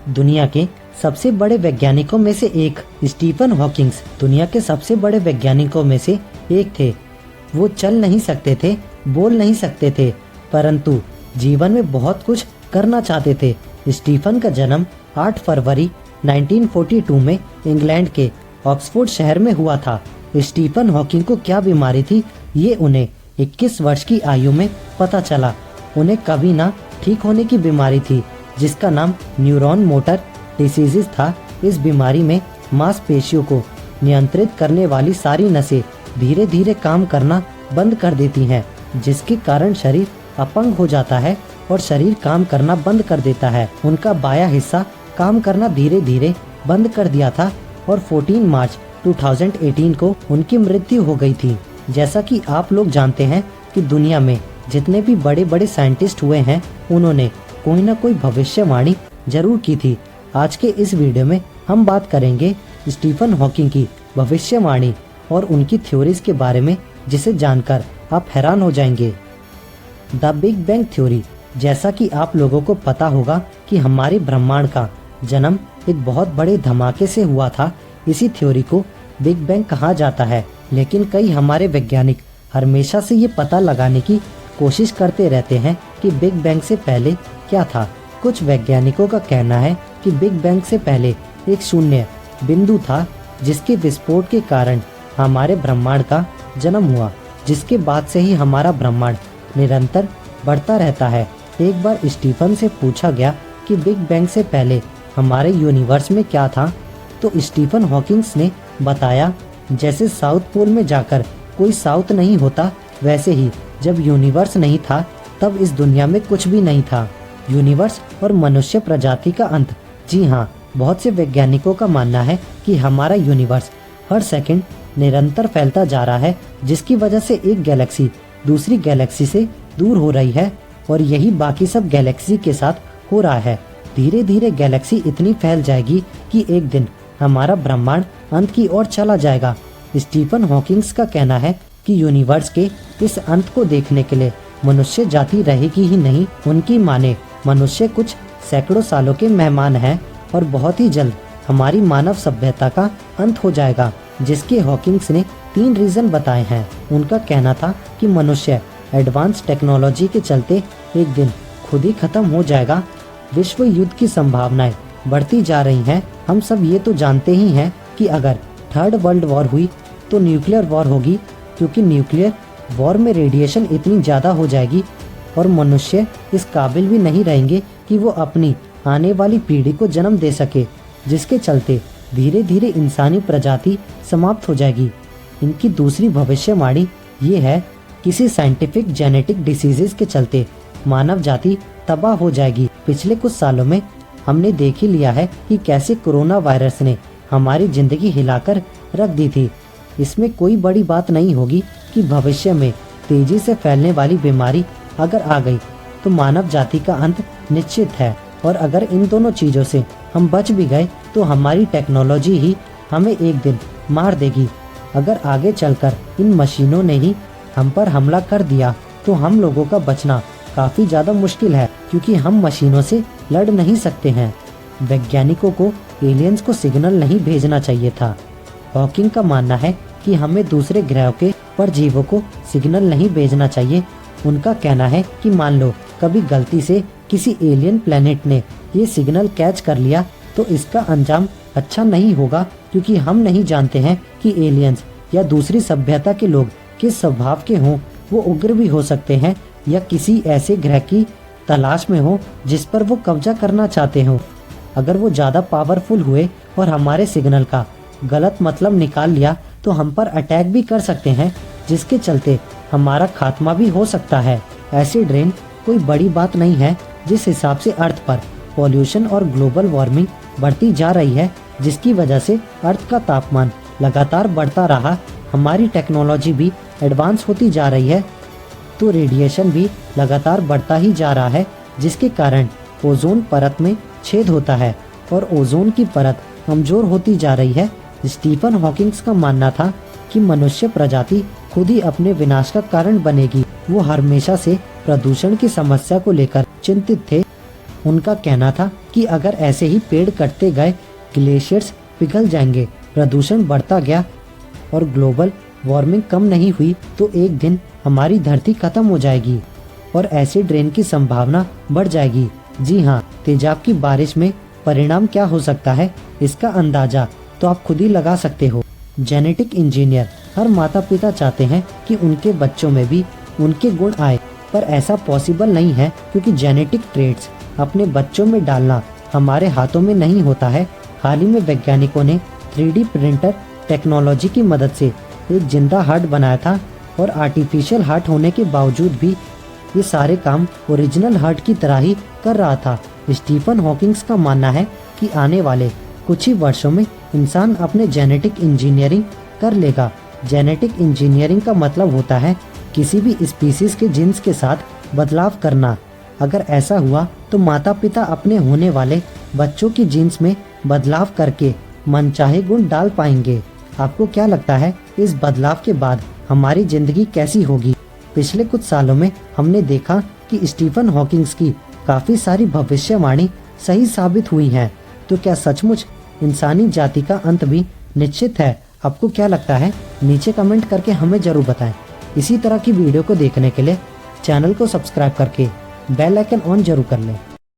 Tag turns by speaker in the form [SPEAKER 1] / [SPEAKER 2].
[SPEAKER 1] दुनिया के सबसे बड़े वैज्ञानिकों में से एक स्टीफन हॉकिंग्स दुनिया के सबसे बड़े वैज्ञानिकों में से एक थे। वो चल नहीं सकते थे, बोल नहीं सकते थे, परंतु जीवन में बहुत कुछ करना चाहते थे। स्टीफन का जन्म 8 फरवरी 1942 में इंग्लैंड के ऑक्सफोर्ड शहर में हुआ था। स्टीफन हॉकिंग को क्या बीमारी थी, ये उन्हें 21 वर्ष की आयु में पता चला। उन्हें कभी ना ठीक होने की बीमारी थी, जिसका नाम न्यूरॉन मोटर डिसीज़ था। इस बीमारी में मांसपेशियों को नियंत्रित करने वाली सारी नसें धीरे धीरे काम करना बंद कर देती हैं, जिसके कारण शरीर अपंग हो जाता है और शरीर काम करना बंद कर देता है। उनका बायां हिस्सा काम करना धीरे धीरे बंद कर दिया था और 14 मार्च 2018 को उनकी मृत्यु हो गई थी। जैसा कि आप लोग जानते हैं कि दुनिया में जितने भी बड़े बड़े साइंटिस्ट हुए हैं, उन्होंने कोई ना कोई भविष्यवाणी जरूर की थी। आज के इस वीडियो में हम बात करेंगे स्टीफन हॉकिंग की भविष्यवाणी और उनकी थ्योरीज के बारे में, जिसे जानकर आप हैरान हो जाएंगे। The big bang theory. जैसा कि आप लोगों को पता होगा कि हमारे ब्रह्मांड का जन्म एक बहुत बड़े धमाके से हुआ था। इसी थ्योरी को बिग बैंग कहा जाता है, लेकिन कई हमारे वैज्ञानिक हमेशा से ये पता लगाने की कोशिश करते रहते हैं कि बिग बैंग से पहले क्या था। कुछ वैज्ञानिकों का कहना है कि बिग बैंग से पहले एक शून्य बिंदु था, जिसके विस्फोट के कारण हमारे ब्रह्मांड का जन्म हुआ, जिसके बाद से ही हमारा ब्रह्मांड निरंतर बढ़ता रहता है। एक बार स्टीफन से पूछा गया कि बिग बैंग से पहले हमारे यूनिवर्स में क्या था, तो स्टीफन हॉकिंग्स ने बताया, जैसे साउथ पोल में जाकर कोई साउथ नहीं होता, वैसे ही जब यूनिवर्स नहीं था तब इस दुनिया में कुछ भी नहीं था। यूनिवर्स और मनुष्य प्रजाति का अंत। जी हाँ, बहुत से वैज्ञानिकों का मानना है कि हमारा यूनिवर्स हर सेकंड निरंतर फैलता जा रहा है, जिसकी वजह से एक गैलेक्सी दूसरी गैलेक्सी से दूर हो रही है और यही बाकी सब गैलेक्सी के साथ हो रहा है। धीरे धीरे गैलेक्सी इतनी फैल जाएगी कि एक दिन हमारा ब्रह्मांड अंत की ओर चला जाएगा। स्टीफन हॉकिंग्स का कहना है कि यूनिवर्स के इस अंत को देखने के लिए मनुष्य जाति रहेगी ही नहीं। उनकी माने मनुष्य कुछ सैकड़ों सालों के मेहमान हैं और बहुत ही जल्द हमारी मानव सभ्यता का अंत हो जाएगा, जिसके हॉकिंग्स ने 3 रीजन बताए हैं। उनका कहना था कि मनुष्य एडवांस टेक्नोलॉजी के चलते एक दिन खुद ही खत्म हो जाएगा। विश्व युद्ध की संभावनाएं बढ़ती जा रही हैं। हम सब ये तो जानते ही हैं कि अगर 3rd वर्ल्ड वॉर हुई तो न्यूक्लियर वॉर होगी, क्योंकि न्यूक्लियर वॉर में रेडिएशन इतनी ज़्यादा हो जाएगी और मनुष्य इस काबिल भी नहीं रहेंगे कि वो अपनी आने वाली पीढ़ी को जन्म दे सके, जिसके चलते धीरे धीरे इंसानी प्रजाति समाप्त हो जाएगी। इनकी दूसरी भविष्यवाणी ये है, किसी साइंटिफिक जेनेटिक डिसीजेस के चलते मानव जाति तबाह हो जाएगी। पिछले कुछ सालों में हमने देख ही लिया है कि कैसे कोरोना वायरस ने हमारी जिंदगी हिलाकर रख दी थी। इसमें कोई बड़ी बात नहीं होगी कि भविष्य में तेजी से फैलने वाली बीमारी अगर आ गई तो मानव जाति का अंत निश्चित है, और अगर इन दोनों चीज़ों से हम बच भी गए तो हमारी टेक्नोलॉजी ही हमें एक दिन मार देगी। अगर आगे चलकर इन मशीनों ने ही हम पर हमला कर दिया तो हम लोगों का बचना काफ़ी ज़्यादा मुश्किल है, क्योंकि हम मशीनों से लड़ नहीं सकते हैं। वैज्ञानिकों को एलियंस को सिग्नल नहीं भेजना चाहिए था। हॉकिंग का मानना है कि हमें दूसरे ग्रहों के परजीवों को सिग्नल नहीं भेजना चाहिए। उनका कहना है कि मान लो कभी गलती से किसी एलियन प्लेनेट ने ये सिग्नल कैच कर लिया तो इसका अंजाम अच्छा नहीं होगा, क्योंकि हम नहीं जानते हैं कि एलियंस या दूसरी सभ्यता के लोग किस स्वभाव के हों। वो उग्र भी हो सकते हैं या किसी ऐसे ग्रह की तलाश में हो जिस पर वो कब्जा करना चाहते हों। अगर वो ज़्यादा पावरफुल हुए और हमारे सिग्नल का गलत मतलब निकाल लिया तो हम पर अटैक भी कर सकते हैं, जिसके चलते हमारा खात्मा भी हो सकता है। एसिड रेन कोई बड़ी बात नहीं है। जिस हिसाब से अर्थ पर पॉल्यूशन और ग्लोबल वार्मिंग बढ़ती जा रही है, जिसकी वजह से अर्थ का तापमान लगातार बढ़ता रहा, हमारी टेक्नोलॉजी भी एडवांस होती जा रही है, तो रेडिएशन भी लगातार बढ़ता ही जा रहा है, जिसके कारण ओजोन परत में छेद होता है और ओजोन की परत कमजोर होती जा रही है। स्टीफन हॉकिंग्स का मानना था कि मनुष्य प्रजाति खुद ही अपने विनाश का कारण बनेगी। वो हमेशा से प्रदूषण की समस्या को लेकर चिंतित थे। उनका कहना था कि अगर ऐसे ही पेड़ कटते गए ग्लेशियर्स पिघल जाएंगे, प्रदूषण बढ़ता गया और ग्लोबल वार्मिंग कम नहीं हुई तो एक दिन हमारी धरती खत्म हो जाएगी और एसिड रेन की संभावना बढ़ जाएगी। जी हाँ, तेजाब की बारिश में परिणाम क्या हो सकता है इसका अंदाजा तो आप खुद ही लगा सकते हो। जेनेटिक इंजीनियर, हर माता पिता चाहते हैं कि उनके बच्चों में भी उनके गुण आए, पर ऐसा पॉसिबल नहीं है क्योंकि जेनेटिक ट्रेड्स अपने बच्चों में डालना हमारे हाथों में नहीं होता है। हाल ही में वैज्ञानिकों ने 3D प्रिंटर टेक्नोलॉजी की मदद से एक जिंदा हार्ट बनाया था और आर्टिफिशियल हार्ट होने के बावजूद भी ये सारे काम ओरिजिनल हार्ट की तरह ही कर रहा था। स्टीफन हॉकिंग्स का मानना है कि आने वाले कुछ ही वर्षों में इंसान अपने जेनेटिक इंजीनियरिंग कर लेगा। जेनेटिक इंजीनियरिंग का मतलब होता है किसी भी स्पीसीज के जीन्स के साथ बदलाव करना। अगर ऐसा हुआ तो माता पिता अपने होने वाले बच्चों की जीन्स में बदलाव करके मनचाहे गुण डाल पाएंगे। आपको क्या लगता है इस बदलाव के बाद हमारी जिंदगी कैसी होगी? पिछले कुछ सालों में हमने देखा कि स्टीफन हॉकिंग्स की काफी सारी भविष्यवाणी सही साबित हुई हैं। तो क्या सचमुच इंसानी जाति का अंत भी निश्चित है? आपको क्या लगता है? नीचे कमेंट करके हमें जरूर बताएं। इसी तरह की वीडियो को देखने के लिए चैनल को सब्सक्राइब करके बेल आइकन ऑन जरूर कर लें।